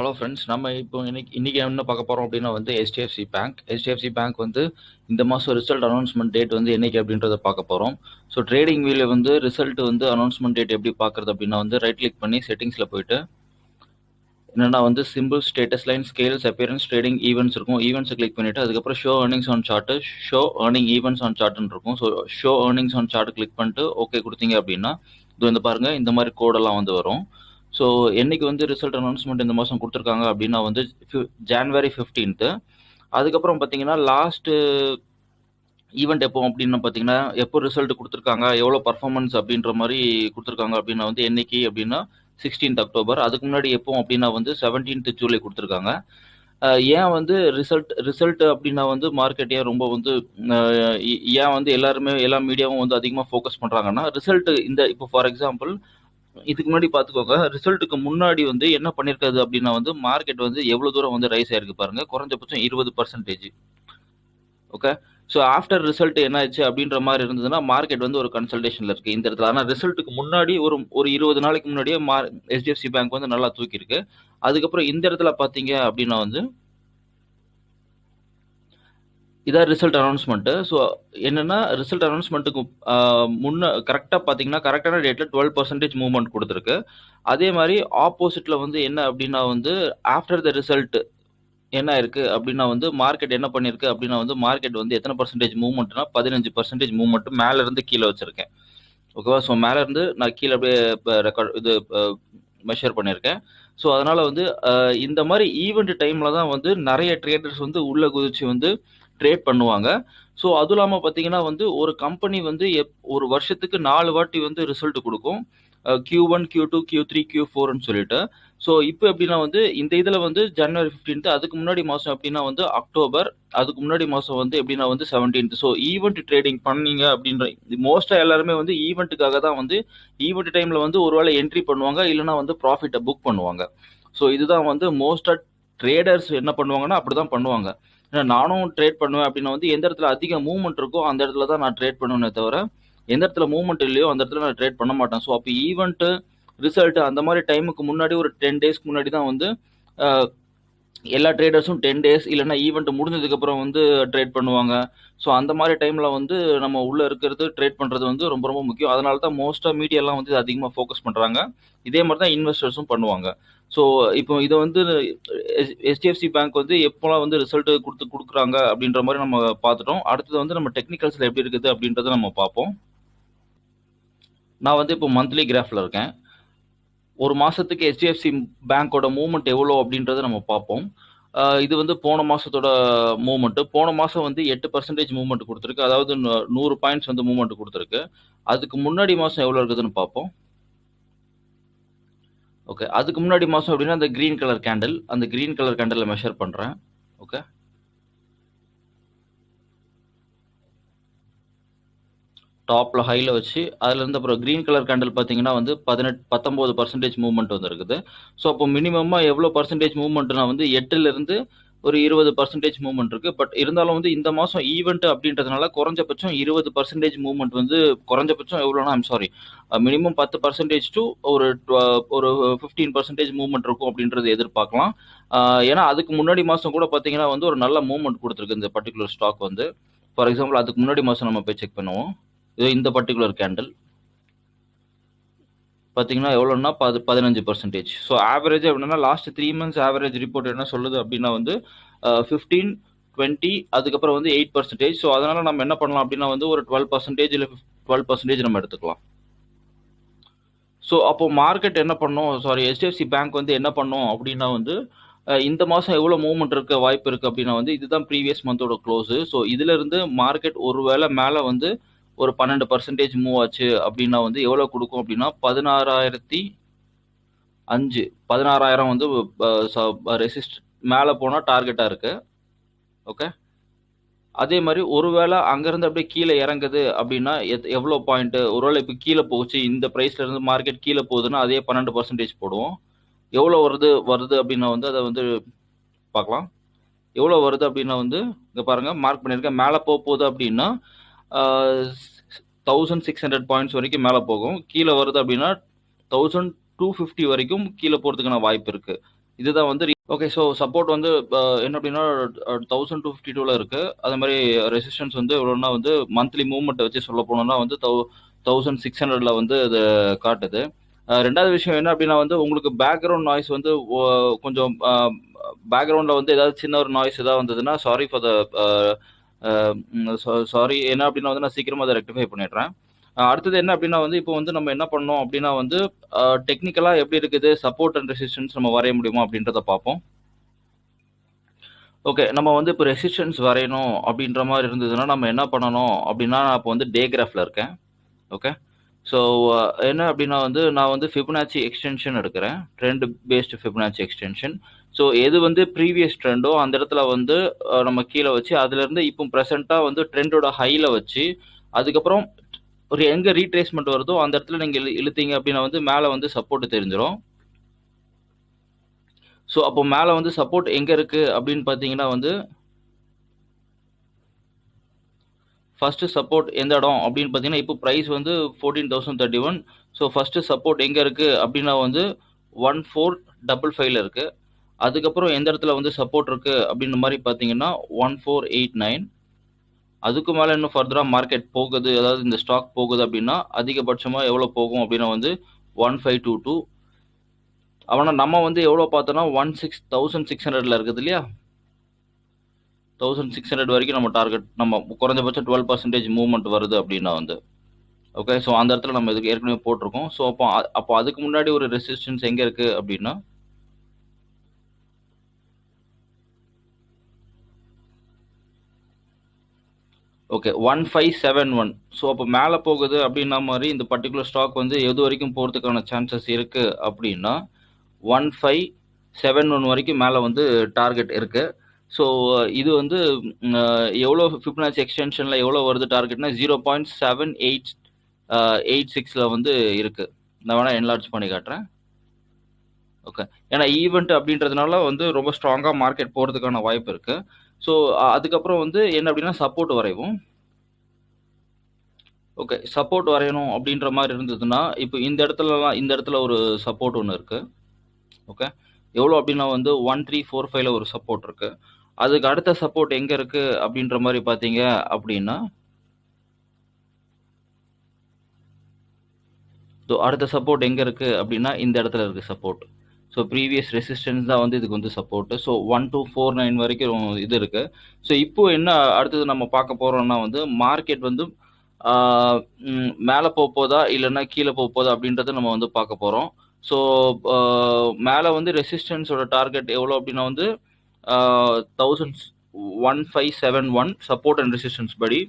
Hello friends, நம்ம இப்போ இன்னைக்கு என்ன பார்க்க போகிறோம் அப்படின்னா வந்து ஹெச்டிஎஃப்சி பேங்க் வந்து இந்த மாதம் ரிசல்ட் அனௌன்ஸ்மெண்ட் டேட் வந்து என்னைக்கு அப்படின்றத பார்க்க போகிறோம். ஸோ ட்ரேடிங் வியூவில் வந்து ரிசல்ட் வந்து அனௌன்ஸ்மெண்ட் டேட் எப்படி பார்க்குறது அப்படின்னா வந்து ரைட் கிளிக் பண்ணி செட்டிங்ஸில் போயிட்டு என்னென்னா வந்து simple status line scales appearance trading events இருக்கும். ஈவெண்ட்ஸை கிளிக் பண்ணிவிட்டு அதுக்கப்புறம் show earnings on chart show earning events on சார்ட்னு இருக்கும். So show earnings on chart click பண்ணிட்டு ஓகே கொடுத்தீங்க அப்படின்னா இது வந்து பாருங்கள், இந்த மாதிரி கோடெல்லாம் வந்து வரும். ஸோ என்னைக்கு வந்து ரிசல்ட் அனௌன்ஸ்மெண்ட் இந்த மாதம் கொடுத்துருக்காங்க அப்படின்னா வந்து ஜான்வரி 15. அதுக்கப்புறம் பார்த்தீங்கன்னா லாஸ்ட்டு ஈவெண்ட் எப்போ அப்படின்னு பார்த்தீங்கன்னா எப்போ ரிசல்ட் கொடுத்துருக்காங்க, எவ்வளோ பர்ஃபார்மன்ஸ் அப்படின்ற மாதிரி கொடுத்துருக்காங்க அப்படின்னா வந்து என்னைக்கு அப்படின்னா 16th அக்டோபர். அதுக்கு முன்னாடி எப்போ அப்படின்னா வந்து 17th ஜூலை கொடுத்துருக்காங்க. ஏன் வந்து ரிசல்ட் அப்படின்னா வந்து மார்க்கெட் ஏன் ரொம்ப வந்து ஏன் வந்து எல்லா மீடியாவும் வந்து அதிகமாக ஃபோக்கஸ் பண்ணுறாங்கன்னா ரிசல்ட் இந்த இப்போ ஃபார் எக்ஸாம்பிள் இதுக்கு முன்னாடி பார்த்துக்கோங்க, ரிசல்ட்டுக்கு முன்னாடி வந்து என்ன பண்ணியிருக்காது அப்படின்னா வந்து மார்க்கெட் வந்து எவ்வளோ தூரம் வந்து ரைஸ் ஆயிருக்கு பாருங்க, குறைஞ்சபட்சம் 20%. ஓகே, ஸோ ஆஃப்டர் ரிசல்ட் என்ன ஆச்சு அப்படின்ற மாதிரி இருந்ததுன்னா மார்க்கெட் வந்து ஒரு கன்சல்டேஷனில் இருக்குது இந்த இடத்துல. ஆனால் ரிசல்ட்டுக்கு முன்னாடி ஒரு 20 நாளைக்கு முன்னாடியே ஹெச்டிஎஃப்சி பேங்க் வந்து நல்லா தூக்கியிருக்கு. அதுக்கப்புறம் இந்த இடத்துல பார்த்தீங்க அப்படின்னா வந்து இதான் ரிசல்ட் அனௌன்ஸ்மெண்ட்டு. ஸோ என்னென்னா ரிசல்ட் அனௌன்ஸ்மெண்ட்டுக்கு கரெக்டாக பார்த்தீங்கன்னா கரெக்டான டேட்டில் 12% மூவ்மெண்ட் கொடுத்துருக்கு. அதே மாதிரி ஆப்போசிட்டில் வந்து என்ன அப்படின்னா வந்து ஆஃப்டர் த ரிசல்ட் என்ன இருக்குது அப்படின்னா வந்து மார்க்கெட் என்ன பண்ணியிருக்கு அப்படின்னா வந்து மார்க்கெட் வந்து எத்தனை பர்சன்டேஜ் மூவ்மெண்ட்னா 15% மூவ்மெண்ட் மேலேருந்து கீழே வச்சுருக்கேன். ஓகேவா? ஸோ மேலேருந்து நான் கீழே அப்படியே மெஷர் பண்ணியிருக்கேன். ஸோ அதனால் வந்து இந்த மாதிரி ஈவெண்ட் டைமில் தான் வந்து நிறைய ட்ரேடர்ஸ் வந்து உள்ளே குதிச்சு வந்து ட்ரேட் பண்ணுவாங்க. ஸோ அதுவும் இல்லாமல் பார்த்தீங்கன்னா வந்து ஒரு கம்பெனி வந்து ஒரு வருஷத்துக்கு 4 வாட்டி வந்து ரிசல்ட் கொடுக்கும். Q1, Q2, Q3, Q4ன்னு சொல்லிட்டு. ஸோ இப்போ எப்படின்னா வந்து இந்த இதில் வந்து ஜனவரி 15, அதுக்கு முன்னாடி மாதம் எப்படின்னா வந்து அக்டோபர், அதுக்கு முன்னாடி மாதம் வந்து எப்படின்னா வந்து 17. ஸோ ஈவெண்ட் ட்ரேடிங் பண்ணீங்க அப்படின்ற மோஸ்ட்டாக எல்லாருமே வந்து ஈவெண்ட்டுக்காக தான் வந்து ஈவெண்ட் டைமில் வந்து ஒருவேளை என்ட்ரி பண்ணுவாங்க, இல்லைனா வந்து ப்ராஃபிட்டை புக் பண்ணுவாங்க. ஸோ இதுதான் வந்து மோஸ்ட்டாக ட்ரேடர்ஸ் என்ன பண்ணுவாங்கன்னா அப்படி தான் பண்ணுவாங்க. ஏன்னா நானும் ட்ரேட் பண்ணுவேன் அப்படின்னா வந்து எந்த இடத்துல அதிக மூவ்மெண்ட் இருக்கோ அந்த இடத்துல தான் நான் ட்ரேட் பண்ணுவேனே தவிர எந்த இடத்துல மூவ்மெண்ட் இல்லையோ அந்த இடத்துல நான் ட்ரேட் பண்ண மாட்டேன். ஸோ அப்போ ஈவெண்ட்டு ரிசல்ட் அந்த மாதிரி டைமுக்கு முன்னாடி ஒரு 10 டேஸ்க்கு முன்னாடி தான் வந்து எல்லா ட்ரேடர்ஸும் 10 டேஸ் இல்லைன்னா ஈவெண்ட் முடிஞ்சதுக்கப்புறம் வந்து ட்ரேட் பண்ணுவாங்க. ஸோ அந்த மாதிரி டைமில் வந்து நம்ம உள்ளே இருக்கிறது ட்ரேட் பண்ணுறது வந்து ரொம்ப ரொம்ப முக்கியம். அதனால தான் மோஸ்ட்டாக மீடியாலாம் வந்து அதிகமாக ஃபோக்கஸ் பண்ணுறாங்க. இதே மாதிரி தான் இன்வெஸ்டர்ஸும் பண்ணுவாங்க. ஸோ இப்போ இதை வந்து ஹெச்டிஎஃப்சி பேங்க் வந்து எப்போலாம் வந்து ரிசல்ட் கொடுக்குறாங்க அப்படின்ற மாதிரி நம்ம பார்த்துட்டோம். அடுத்தது வந்து நம்ம டெக்னிக்கல்ஸில் எப்படி இருக்குது அப்படின்றத நம்ம பார்ப்போம். நான் வந்து இப்போ மந்த்லி கிராஃபில் இருக்கேன். ஒரு மாதத்துக்கு ஹெச்டிஎஃப்சி பேங்க்கோட மூவ்மெண்ட் எவ்வளோ அப்படின்றத நம்ம பார்ப்போம். இது வந்து போன மாதத்தோட மூவ்மெண்ட்டு. போன மாதம் வந்து 8% மூவ்மெண்ட் கொடுத்துருக்கு. அதாவது 100 பாயிண்ட்ஸ் வந்து மூவ்மெண்ட் கொடுத்துருக்கு. அதுக்கு முன்னாடி மாதம் எவ்வளோ இருக்குதுன்னு பார்ப்போம். ஓகே, அதுக்கு முன்னாடி மாதம் அப்படின்னா அந்த க்ரீன் கலர் கேண்டில், அந்த க்ரீன் கலர் கேண்டலில் மெஷர் பண்ணுறேன். ஓகே, டாப்பில் ஹையில் வச்சு அதுலேருந்து அப்புறம் க்ரீன் கலர் கேண்டில் பார்த்தீங்கன்னா வந்து 19% மூவ்மெண்ட் வந்து இருக்குது. ஸோ அப்போ மினிமமாக எவ்வளோ பர்சன்டேஜ் மூவ்மெண்ட்னா வந்து 8லேருந்து ஒரு 20% மூவ்மெண்ட் இருக்குது. பட் இருந்தாலும் வந்து இந்த மாதம் ஈவெண்ட் அப்படின்றதுனால குறைஞ்சபட்சம் 20% மூவ்மெண்ட் வந்து குறைஞ்சபட்சம் எவ்வளோனா மினிமம் 10% டு ஒரு 15% மூவ்மெண்ட் இருக்கும் அப்படின்றது எதிர்பார்க்கலாம். ஏன்னா அதுக்கு முன்னாடி மாதம் கூட பார்த்தீங்கன்னா வந்து ஒரு நல்ல மூவ்மெண்ட் கொடுத்துருக்கு இந்த பர்டிகுலர் ஸ்டாக் வந்து. ஃபார் எக்ஸாம்பிள் அதுக்கு முன்னாடி மாதம் நம்ம போய் செக் பண்ணுவோம். இந்த பர்டிகுலர் கேண்டில் பார்த்தீங்கன்னா எவ்வளோன்னா 15%. ஸோ ஆவரேஜ் அப்படின்னா லாஸ்ட் 3 months ஆவரேஜ் ரிப்போர்ட் என்ன சொல்லுது அப்படின்னா வந்து 15, 20 அதுக்கப்புறம் வந்து 8%. ஸோ அதனால் நம்ம என்ன பண்ணலாம் அப்படின்னா வந்து ஒரு 12% இல்லை 12% நம்ம எடுத்துக்கலாம். ஸோ அப்போ மார்க்கெட் என்ன பண்ணும், ஹெச்டிஎஃப்சி பேங்க் வந்து என்ன பண்ணும் அப்படின்னா வந்து இந்த மாதம் எவ்வளோ மூவ்மெண்ட் இருக்க வாய்ப்பு இருக்குது அப்படின்னா வந்து இதுதான் ப்ரீவியஸ் மந்தோட க்ளோஸு. ஸோ இதிலிருந்து மார்க்கெட் ஒரு வேளை மேலே வந்து ஒரு 12% மூவ் ஆச்சு அப்படின்னா வந்து எவ்வளோ கொடுக்கும் அப்படின்னா 16,005 வந்து ரெசிஸ்ட் மேலே போனால் டார்கெட்டாக இருக்குது. ஓகே, அதே மாதிரி ஒருவேளை அங்கேருந்து அப்படியே கீழே இறங்குது அப்படின்னா எவ்வளோ பாயிண்ட்டு, ஒருவேளை இப்போ கீழே போச்சு இந்த ப்ரைஸ்லேருந்து மார்க்கெட் கீழே போகுதுன்னா அதே 12% போடுவோம். எவ்வளோ வருது அப்படின்னா வந்து அதை வந்து பார்க்கலாம். எவ்வளோ வருது அப்படின்னா வந்து இங்கே பாருங்கள் மார்க் பண்ணியிருக்கேன். மேலே போகுது அப்படின்னா 1600 பாயிண்ட்ஸ் வரைக்கும் மேலே போகும். கீழே வருது அப்படின்னா 1250 வரைக்கும் கீழே போகிறதுக்கான வாய்ப்பு இருக்குது. இதுதான் வந்து ஓகே. ஸோ சப்போர்ட் வந்து என்ன அப்படின்னா 1252 இருக்கு. அதே மாதிரி ரெசிஸ்டன்ஸ் வந்து எவ்வளோன்னா வந்து மந்த்லி மூவ்மெண்ட்டை வச்சு சொல்ல போனோம்னா வந்து 1600 வந்து அது காட்டுது. ரெண்டாவது விஷயம் என்ன அப்படின்னா வந்து உங்களுக்கு பேக்ரவுண்ட் நாய்ஸ் வந்து கொஞ்சம் பேக்ரவுண்டில் வந்து ஏதாவது சின்ன ஒரு நாய்ஸ் ஏதாவது வந்ததுன்னா சாரி ஃபார் த சாரி. என்ன அப்படின்னா வந்து நான் சீக்கிரமாக அதை ரெக்டிஃபை பண்ணிடுறேன். அடுத்தது என்ன அப்படின்னா வந்து இப்போ வந்து நம்ம என்ன பண்ணோம் அப்படின்னா வந்து டெக்னிக்கலாக எப்படி இருக்குது சப்போர்ட் அண்ட் ரெசிஸ்டன்ஸ் நம்ம வரைய முடியுமா அப்படின்றத பார்ப்போம். ஓகே, நம்ம வந்து இப்போ ரெசிஸ்டன்ஸ் வரையணும் அப்படின்ற மாதிரி இருந்ததுன்னா நம்ம என்ன பண்ணணும் அப்படின்னா, நான் இப்போ வந்து டே கிராஃபில் இருக்கேன். ஓகே. ஸோ என்ன அப்படின்னா வந்து நான் வந்து ஃபிபனாச்சி எக்ஸ்டென்ஷன் எடுக்கிறேன், trend based Fibonacci extension. So எது வந்து ப்ரீவியஸ் ட்ரெண்டோ அந்த இடத்துல வந்து நம்ம கீழே வச்சு அதுலேருந்து இப்போ ப்ரெசென்ட்டாக வந்து ட்ரெண்டோட ஹையில் வச்சு அதுக்கப்புறம் ஒரு எங்கே ரீட்ரேஸ்மெண்ட் வருதோ அந்த இடத்துல நீங்கள் இழுத்தீங்க அப்படின்னா வந்து மேலே வந்து சப்போர்ட் தெரிஞ்சிடும். ஸோ அப்போ மேலே வந்து சப்போர்ட் எங்கே இருக்குது அப்படின்னு பார்த்தீங்கன்னா வந்து ஃபஸ்ட்டு சப்போர்ட் எந்த இடம் அப்படின்னு பார்த்தீங்கன்னா இப்போ ப்ரைஸ் வந்து 14,031. ஸோ ஃபஸ்ட்டு சப்போர்ட் எங்கே இருக்குது அப்படின்னா வந்து 1455 இருக்குது. அதுக்கப்புறம் எந்த இடத்துல வந்து சப்போர்ட் இருக்குது அப்படின்ற மாதிரி பார்த்தீங்கன்னா 1489. அதுக்கு மேலே இன்னும் ஃபர்தராக மார்க்கெட் போகுது, அதாவது இந்த ஸ்டாக் போகுது அப்படின்னா அதிகபட்சமாக எவ்வளோ போகும் அப்படின்னா வந்து 1522. அவனா நம்ம வந்து எவ்வளோ பார்த்தோன்னா 16,600 இருக்குது இல்லையா, 1600 வரைக்கும் நம்ம டார்கெட், நம்ம குறைஞ்சபட்சம் 12% மூவ்மெண்ட் வருது அப்படின்னா வந்து ஓகே. ஸோ அந்த இடத்துல நம்ம இதுக்கு ஏற்கனவே போட்டிருக்கோம். ஸோ அப்போ அதுக்கு முன்னாடி ஒரு ரெசிஸ்டன்ஸ் எங்கே இருக்குது அப்படின்னா ஓகே 1571. ஸோ அப்போ மேலே போகுது அப்படின்னா மாதிரி இந்த பர்டிகுலர் ஸ்டாக் வந்து எது வரைக்கும் போகிறதுக்கான சான்சஸ் இருக்குது அப்படின்னா 1571 வரைக்கும் மேலே வந்து டார்கெட் இருக்குது. ஸோ இது வந்து எவ்வளோ ஃபிப்னாச்சி எக்ஸ்டென்ஷனில் எவ்வளோ வருது டார்கெட்னா 0.7886 வந்து இருக்குது. நான் வேணால் என்லார்ஜ் பண்ணி காட்டுறேன். ஓகே, ஏன்னா ஈவெண்ட் அப்படின்றதுனால வந்து ரொம்ப ஸ்ட்ராங்காக மார்க்கெட் போகிறதுக்கான வாய்ப்பு இருக்குது. ஸோ அதுக்கப்புறம் வந்து என்ன அப்படின்னா சப்போர்ட் வரைவோம். ஓகே, சப்போர்ட் வரையணும் அப்படின்ற மாதிரி இருந்ததுன்னா இப்போ இந்த இடத்துல ஒரு சப்போர்ட் ஒன்று இருக்குது. ஓகே, எவ்வளோ அப்படின்னா வந்து 1345 ஒரு சப்போர்ட் இருக்குது. அதுக்கு அடுத்த சப்போர்ட் எங்கே இருக்குது அப்படின்ற மாதிரி பார்த்தீங்க அப்படின்னா அடுத்த சப்போர்ட் எங்கே இருக்குது அப்படின்னா இந்த இடத்துல இருக்குது சப்போர்ட். ஸோ ப்ரீவியஸ் ரெசிஸ்டன்ஸ் தான் வந்து இதுக்கு வந்து சப்போர்ட்டு. ஸோ 1249 வரைக்கும் இது இருக்குது. ஸோ இப்போ என்ன அடுத்தது நம்ம பார்க்க போகிறோம்னா வந்து மார்க்கெட் வந்து மேலே போதா இல்லைன்னா கீழே போதா அப்படின்றத நம்ம வந்து பார்க்க போகிறோம். ஸோ மேலே வந்து ரெசிஸ்டன்ஸோட டார்கெட் எவ்வளோ அப்படின்னா வந்து 1571 சப்போர்ட் அண்ட் ரெசிஸ்டன்ஸ் படி.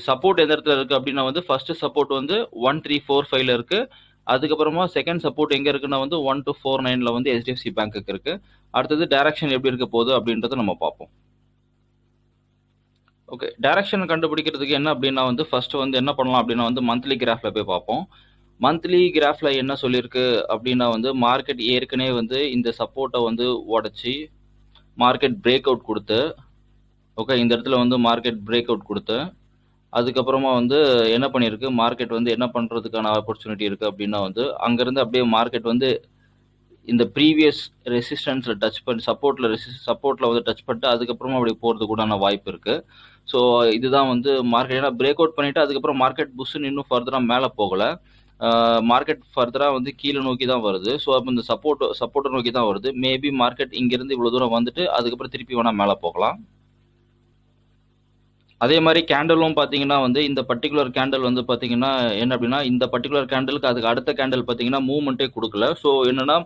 சப்போர்ட் எந்த இடத்துல இருக்குது அப்படின்னா வந்து ஃபஸ்ட்டு சப்போர்ட் வந்து 1345 இருக்குது. அதுக்கப்புறமா செகண்ட் சப்போர்ட் எங்கே இருக்குன்னா வந்து 1249 வந்து HDFC பேங்க்குக்கு இருக்குது. அடுத்தது டைரக்ஷன் எப்படி இருக்க போகுது அப்படின்றத நம்ம பார்ப்போம். ஓகே, டைரக்ஷன் கண்டுபிடிக்கிறதுக்கு என்ன அப்படின்னா வந்து ஃபர்ஸ்ட் வந்து என்ன பண்ணலாம் அப்படின்னா வந்து மந்த்லி கிராஃபில் போய் பார்ப்போம். மந்த்லி கிராஃபில் என்ன சொல்லியிருக்கு அப்படின்னா வந்து மார்க்கெட் ஏற்கனவே வந்து இந்த சப்போர்ட்டை வந்து உடச்சி மார்க்கெட் பிரேக் அவுட் கொடுத்து ஓகே இந்த இடத்துல வந்து மார்க்கெட் பிரேக் அவுட் கொடுத்து அதுக்கப்புறமா வந்து என்ன பண்ணியிருக்கு, மார்க்கெட் வந்து என்ன பண்ணுறதுக்கான ஆப்பர்ச்சுனிட்டி இருக்குது அப்படின்னா வந்து அங்கேருந்து அப்படியே மார்க்கெட் வந்து இந்த ப்ரீவியஸ் ரெசிஸ்டன்ஸில் டச் பண்ணி சப்போர்ட்டில் வந்து டச் பண்ணிட்டு அதுக்கப்புறமா அப்படி போகிறது கூடான வாய்ப்பு இருக்குது. ஸோ இதுதான் வந்து மார்க்கெட் ஏன்னா பிரேக் அவுட் பண்ணிவிட்டு அதுக்கப்புறம் மார்க்கெட் புஷ்ஷுன்னு இன்னும் ஃபர்தராக மேலே போகலை, மார்க்கெட் ஃபர்தராக வந்து கீழே நோக்கி தான் வருது. ஸோ அப்போ இந்த சப்போர்ட்டை நோக்கி தான் வருது. மேபி மார்க்கெட் இங்கேருந்து இவ்வளோ தூரம் வந்துட்டு அதுக்கப்புறம் திருப்பி வேணால் மேலே போகலாம். அதே மாதிரி கேண்டலும் பார்த்தீங்கன்னா வந்து இந்த பர்டிகுலர் கேண்டல் வந்து பார்த்தீங்கன்னா என்ன அப்படின்னா இந்த பர்டிகுலர் கேண்டலுக்கு அதுக்கு அடுத்த கேண்டல் பார்த்தீங்கன்னா மூவ்மெண்ட்டே கொடுக்கல. ஸோ என்னன்னா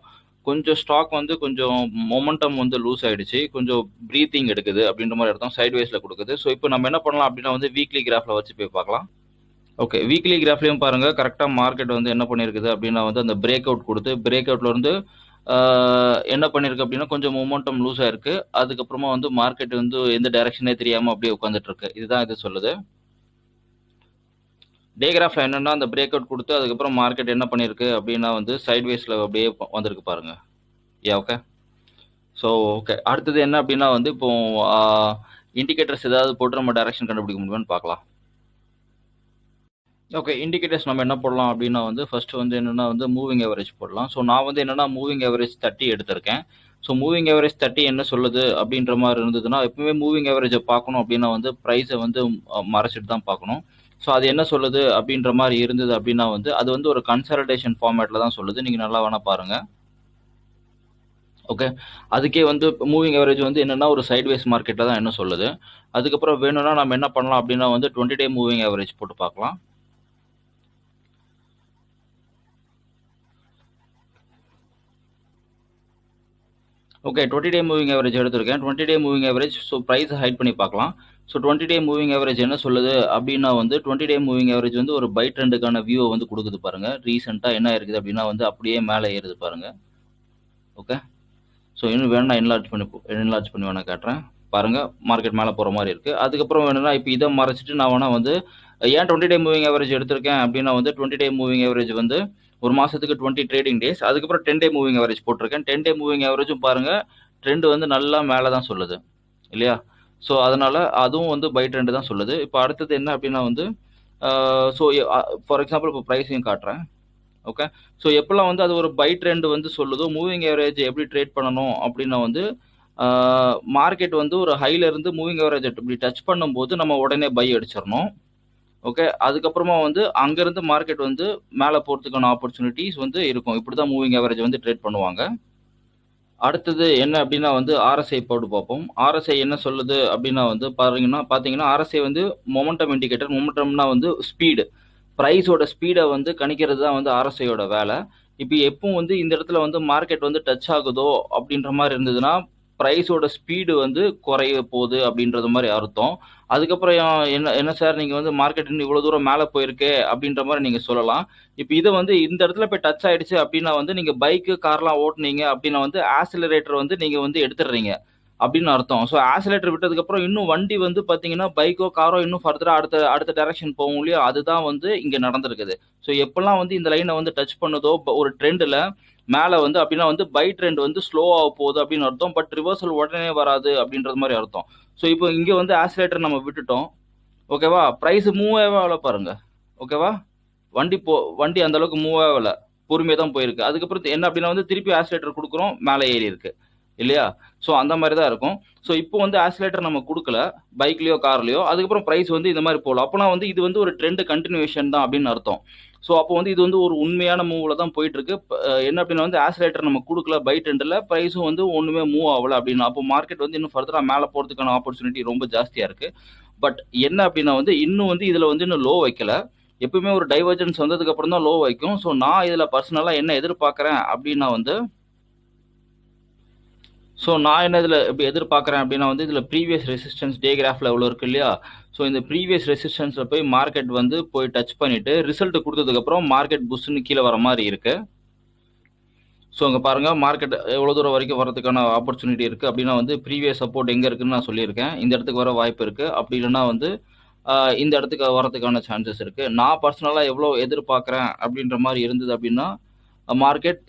கொஞ்சம் ஸ்டாக் வந்து கொஞ்சம் மொமெண்டம் வந்து லூஸ் ஆயிடுச்சு, கொஞ்சம் ப்ரீத்திங் எடுக்குது அப்படின்ற மாதிரி அர்த்தம், சைட்வேஸில் கொடுக்குது. ஸோ இப்போ நம்ம என்ன பண்ணலாம் அப்படின்னா வந்து வீக்லி கிராஃபில் வச்சு போய் பார்க்கலாம். ஓகே, வீக்லி கிராஃப்லையும் பாருங்கள் கரெக்டாக மார்க்கெட் வந்து என்ன பண்ணியிருக்குது அப்படின்னா வந்து அந்த பிரேக் அவுட் கொடுத்து பிரேக் அவுட்ல இருந்து என்ன பண்ணியிருக்கு அப்படின்னா கொஞ்சம் மொமெண்டம் லூஸ் ஆயிருக்கு. அதுக்கப்புறமா வந்து மார்க்கெட் வந்து எந்த டைரக்ஷனே தெரியாமல் அப்படியே உட்காந்துட்டு இருக்கு. இதுதான் இது சொல்லுது. டே கிராஃப்ல என்னன்னா அந்த பிரேக் அவுட் கொடுத்து அதுக்கப்புறம் மார்க்கெட் என்ன பண்ணியிருக்கு அப்படின்னா வந்து சைட்வேஸில் அப்படியே வந்திருக்கு பாருங்க. ஓகே. ஸோ ஓகே, அடுத்தது என்ன அப்படின்னா வந்து இப்போ இண்டிகேட்டர்ஸ் ஏதாவது போட்டு நம்ம டைரக்ஷன் கண்டுபிடிக்க முடியுமான்னு பார்க்கலாம். ஓகே. இண்டிகேட்டர்ஸ் நம்ம என்ன போடலாம் அப்படின்னா வந்து, ஃபர்ஸ்ட் வந்து என்னன்னா வந்து மூவிங் ஆவரேஜ் போடலாம். ஸோ நான் வந்து என்னன்னா மூவிங் ஆவரேஜ் 30 எடுத்திருக்கேன். ஸோ மூவிங் ஆவரேஜ் 30 என்ன சொல்லுது அப்படின்ற மாரி இருந்ததுன்னா, எப்பவுமே மூவிங் ஆவரேஜ பார்க்கணும் அப்படின்னா வந்து பிரைஸ வந்து மறைச்சிட்டு தான் பார்க்கணும். ஸோ அது என்ன சொல்லுது அப்படின்ற மாரி இருந்தது அப்படின்னா வந்து, அது வந்து ஒரு கன்சாலிடேஷன் ஃபார்மேட்ல தான் சொல்லுது. நீங்க நல்லா வேணா பாருங்க. ஓகே. அதுக்கே வந்து மூவிங் ஆவரேஜ் வந்து என்னன்னா ஒரு சைட்வேஸ் மார்க்கெட்ல தான் என்ன சொல்லுது. அதுக்கப்புறம் வேணும்னா நம்ம என்ன பண்ணலாம் அப்படின்னா வந்து 20 டே மூவிங் ஆவரேஜ் போட்டு பார்க்கலாம். ஓகே. 20 டே மூவிங் ஆவரேஜ் எடுத்திருக்கேன். 20 day moving average so price hide பண்ணி பார்க்கலாம். ஸோ 20 டே மூவிங் ஆவரேஜ் என்ன சொல்லுது அப்படின்னா வந்து 20 டே மூவிங் ஆவரேஜ் வந்து ஒரு பை ட்ரெண்டுக்கான வியூவை வந்து கொடுக்குது பாருங்க. ரீசெண்டாக என்ன இருக்குது அப்படின்னா வந்து அப்படியே மேலே ஏறுது பாருங்க. ஓகே. ஸோ இன்னும் வேணும்னா என்லார்ஜ் பண்ணி வேணா காட்டுறேன். பாருங்க மார்க்கெட் மேலே போகிற மாதிரி இருக்கு. அதுக்கப்புறம் வேணும்னா இப்போ இதை மறைச்சிட்டு நான் வேணா வந்து ஏன் 20 டே மூவிங் ஆவரேஜ் எடுத்திருக்கேன் அப்படின்னா வந்து 20 டே மூவிங் ஆவரேஜ் வந்து ஒரு மாசத்துக்கு 20 ட்ரேடிங் டேஸ். அதுக்கப்புறம் 10 டே மூவிங் ஆவரேஜ் போட்டிருக்கேன். 10 டே மூவிங் ஆவரேஜும் பாருங்க ட்ரெண்ட் வந்து நல்லா மேலே தான் சொல்லுது இல்லையா? ஸோ அதனால அதுவும் வந்து பை ட்ரெண்ட் தான் சொல்லுது. இப்போ அடுத்தது என்ன அப்படின்னா வந்து ஸோ ஃபார் எக்ஸாம்பிள் இப்போ ப்ரைஸையும் காட்டுறேன். ஓகே. ஸோ எப்பெல்லாம் வந்து அது ஒரு பை ட்ரெண்ட் வந்து சொல்லுதோ மூவிங் ஆவரேஜ் எப்படி ட்ரேட் பண்ணணும் அப்படின்னா வந்து மார்க்கெட் வந்து ஒரு ஹைல இருந்து மூவிங் ஆவரேஜ் இப்படி டச் பண்ணும்போது நம்ம உடனே பை அடிச்சிடணும். ஓகே. அதுக்கப்புறமா வந்து அங்கிருந்து மார்க்கெட் வந்து மேலே போகிறதுக்கான ஆப்பர்ச்சுனிட்டிஸ் வந்து இருக்கும். இப்படி தான் மூவிங் ஆவரேஜ் வந்து ட்ரேட் பண்ணுவாங்க. அடுத்தது என்ன அப்படின்னா வந்து ஆர்எஸ்ஐ போட்டு பார்ப்போம். ஆர்எஸ்ஐ என்ன சொல்லுது அப்படின்னா வந்து பார்த்தீங்கன்னா ஆர்எஸ்ஐ வந்து மொமெண்டம் இண்டிகேட்டர். மொமெண்டம்னா வந்து ஸ்பீடு. ப்ரைஸோட ஸ்பீடை வந்து கணிக்கிறது தான் வந்து ஆர்எஸ்ஐயோட வேலை. இப்போ எப்பவும் வந்து இந்த இடத்துல வந்து மார்க்கெட் வந்து டச் ஆகுதோ அப்படின்ற மாதிரி இருந்ததுன்னா ப்ரைஸோட ஸ்பீடு வந்து குறைய போகுது அப்படின்றது மாதிரி அர்த்தம். அதுக்கப்புறம் என்ன என்ன சார் நீங்கள் வந்து மார்க்கெட் இன்னும் இவ்வளோ தூரம் மேலே போயிருக்கு அப்படின்ற மாதிரி நீங்கள் சொல்லலாம். இப்போ இதை வந்து இந்த இடத்துல போய் டச் ஆயிடுச்சு அப்படின்னா வந்து நீங்கள் பைக்கு கார்லாம் ஓட்டுனீங்க அப்படின்னா வந்து ஆக்சிலரேட்டர் வந்து நீங்கள் வந்து எடுத்துடுறீங்க அப்படின்னு அர்த்தம். ஸோ ஆக்சிலேட்டர் விட்டதுக்கப்புறம் இன்னும் வண்டி வந்து பார்த்தீங்கன்னா பைக்கோ காரோ இன்னும் ஃபர்தராக அடுத்த அடுத்த டைரக்ஷன் போகும் இல்லையா? அதுதான் வந்து இங்கே நடந்திருக்குது. ஸோ எப்பெல்லாம் வந்து இந்த லைனை வந்து டச் பண்ணுதோ ஒரு ட்ரெண்டில் மேலே வந்து அப்படின்னா வந்து பை ட்ரெண்ட் வந்து ஸ்லோவாக போகுது அப்படின்னு அர்த்தம். பட் ரிவர்சல் உடனே வராது அப்படின்றது மாதிரி அர்த்தம். ஸோ இப்போ இங்கே வந்து ஆக்சிலேட்டர் நம்ம விட்டுட்டோம். ஓகேவா? ப்ரைஸ் மூவ் ஆகல பாருங்க. ஓகேவா? வண்டி அந்த அளவுக்கு மூவ் ஆகல. பொறுமையாக தான் போயிருக்கு. அதுக்கப்புறம் என்ன அப்படின்னா வந்து திருப்பி ஆக்சிலேட்டர் கொடுக்குறோம், மேலே ஏறி இருக்கு இல்லையா? ஸோ அந்த மாதிரி தான் இருக்கும். ஸோ இப்போ வந்து ஆக்சிலேட்டர் நம்ம கொடுக்கல பைக்லயோ கார்லயோ, அதுக்கப்புறம் ப்ரைஸ் வந்து இந்த மாதிரி போகலாம். அப்போனா வந்து இது வந்து ஒரு ட்ரெண்ட் கண்டினியூஷன் தான் அப்படின்னு அர்த்தம். ஸோ அப்போ வந்து இது வந்து ஒரு உண்மையான மூவ்ல தான் போயிட்டு இருக்கு. என்ன அப்படின்னா வந்து ஆக்சிலேட்டர் நம்ம கொடுக்கல பை ட்ரெண்டில், ப்ரைஸும் வந்து ஒன்றுமே மூவ் ஆகல அப்படின்னா அப்போ மார்க்கெட் வந்து இன்னும் ஃபர்தராக மேலே போகிறதுக்கான ஆப்பர்ச்சுனிட்டி ரொம்ப ஜாஸ்தியாக இருக்கு. பட் என்ன அப்படின்னா வந்து இன்னும் வந்து இதில் வந்து இன்னும் லோ வைக்கல. எப்பவுமே ஒரு டைவர்ஜென்ஸ் வந்ததுக்கு அப்புறம் தான் லோ வைக்கும். ஸோ நான் இதில் பர்சனலாக என்ன எதிர்பார்க்குறேன் அப்படின்னா வந்து நான் என்ன இதில் எப்படி எதிர்பார்க்குறேன் அப்படின்னா வந்து இதில் ப்ரீவியஸ் ரெசிஸ்டன்ஸ் டே கிராஃபில் எவ்வளோ இருக்கு இல்லையா? ஸோ இந்த ப்ரீவியஸ் ரெசிஸ்டன்ஸில் போய் மார்க்கெட் வந்து போய் டச் பண்ணிவிட்டு ரிசல்ட் கொடுத்ததுக்கப்புறம் மார்க்கெட் புஷ்ன்னு கீழே வர மாதிரி இருக்கு. ஸோ அங்கே பாருங்கள் மார்க்கெட் எவ்வளோ தூரம் வரைக்கும் வரதுக்கான ஆப்பர்ச்சுனிட்டி இருக்குது அப்படின்னா வந்து ப்ரீவியஸ் சப்போர்ட் எங்கே இருக்குன்னு நான் சொல்லியிருக்கேன். இந்த இடத்துக்கு வர வாய்ப்பு இருக்குது. அப்படி இல்லைன்னா வந்து இந்த இடத்துக்கு வரதுக்கான சான்சஸ் இருக்குது. நான் பர்சனலாக எவ்வளோ எதிர்பார்க்குறேன் அப்படின்ற மாதிரி இருந்தது அப்படின்னா மார்க்கெட்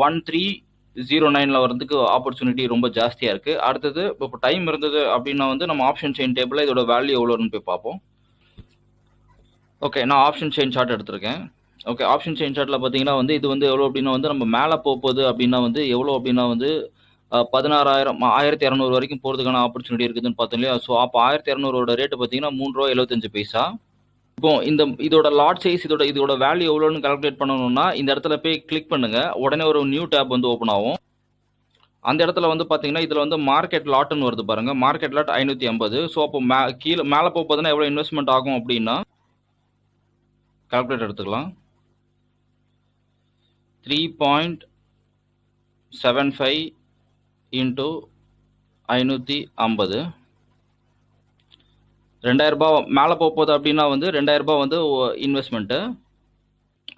1309 வரதுக்கு ஆப்பர்ச்சுனிட்டி ரொம்ப ஜாஸ்தியாக இருக்குது. அடுத்தது இப்போ டைம் இருந்தது அப்படின்னா வந்து நம்ம ஆப்ஷன் செயின் டேபிளில் இதோட வேல்யூ எவ்வளோன்னு போய் பார்ப்போம். ஓகே, நான் ஆப்ஷன் செயின் சார்ட் எடுத்திருக்கேன். ஓகே, ஆப்ஷன் செயின் சார்ட்டில் பார்த்தீங்கன்னா வந்து இது வந்து எவ்வளோ அப்படின்னா வந்து நம்ம மேலே போகுது அப்படின்னா வந்து எவ்வளோ அப்படின்னா வந்து 16,000 1200 வரைக்கும் போகிறதுக்கான ஆப்பர்ச்சுனிட்டி இருக்குதுன்னு பார்த்தோம் இல்லையா? ஸோ அப்போ 1200 ரேட்டு பார்த்தீங்கன்னா ₹3.75. இப்போ இதோட லாட் சைஸ் இதோட வேல்யூ எவ்வளோன்னு கால்குலேட் பண்ணணும்னா இந்த இடத்துல போய் கிளிக் பண்ணுங்க. உடனே ஒரு நியூ டேப் வந்து ஓப்பன் ஆகும். அந்த இடத்துல வந்து பார்த்தீங்கன்னா இதில் வந்து மார்க்கெட் லாட்னு வருது பாருங்க. Market lot 550. ஸோ அப்போ கீழே மேலே போகுதுன்னா எவ்வளோ இன்வெஸ்ட்மெண்ட் ஆகும் அப்படின்னா கால்குலேட் எடுத்துக்கலாம். 3.75 இன்ட்டு 550 ₹2000 மேலே போகுது அப்படின்னா வந்து ₹2000 வந்து இன்வெஸ்ட்மெண்ட்டு.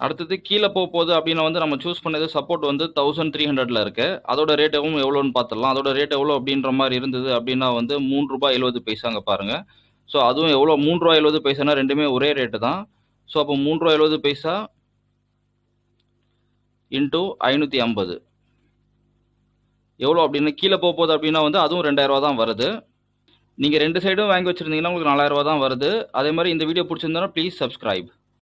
அடுத்தது கீழே போகுது அப்படின்னா வந்து நம்ம சூஸ் பண்ணது சப்போர்ட் வந்து 1300 இருக்கு. அதோட ரேட் எவ்வளோன்னு பார்த்துடலாம். அதோட ரேட் எவ்வளோ அப்படின்ற மாதிரி இருந்தது அப்படின்னா வந்து ₹3.70 பாருங்க. ஸோ அதுவும் எவ்வளோ ₹3.70 ரெண்டுமே ஒரே ரேட்டு தான். ஸோ அப்போ ₹3.70 இன்ட்டு 550 எவ்வளோ அப்படின்னு கீழே போகுது அப்படின்னா வந்து அதுவும் ₹2000 தான் வருது. நீங்கள் ரெண்டு சைடும் வாங்கி வச்சுருந்தீங்கன்னா உங்களுக்கு ₹4000 தான் வருது. அதே மாதிரி இந்த வீடியோ பிடிச்சிருந்தா ப்ளீஸ் சப்ஸ்கிரைப்.